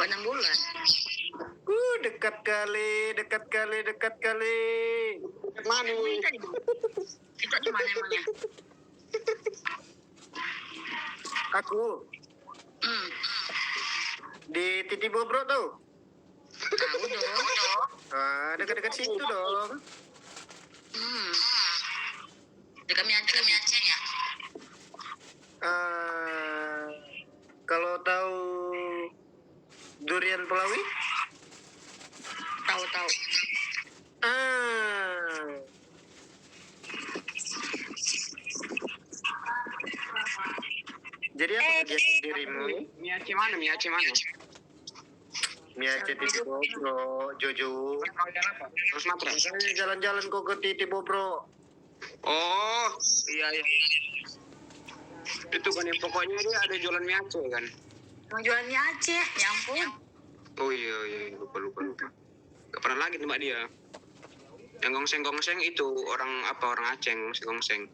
6 bulan. Dekat kali. Mana Itu nih? di mana emangnya? Aku di Titi Bobrok tuh. Tahu dong. Dekat-dekat situ dong. Dekat Miacen ya? Kalau tahu durian Pelawi? Tahu. Jadi apa kegiatan dirimu? Miace mana? Miace Titi Bobrok, Jojo. Terus matra. Saya jalan-jalan kok ke Titi Bobrok. Oh, iya. Itu kan yang pokoknya dia ada jualan miace kan. Mau jualan Miacen, ya ampun. Oh iya, lupa. Gak pernah lagi tempat dia. Yang gongseng itu orang Aceh gongseng.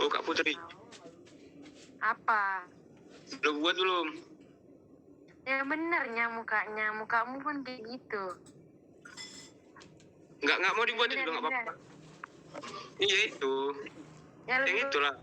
Oh Kak Putri, Apa? udah buat belum? Ya benernya mukamu pun kayak gitu. Nggak mau dibuat juga nggak apa-apa. Iya itu, Ya yang itulah.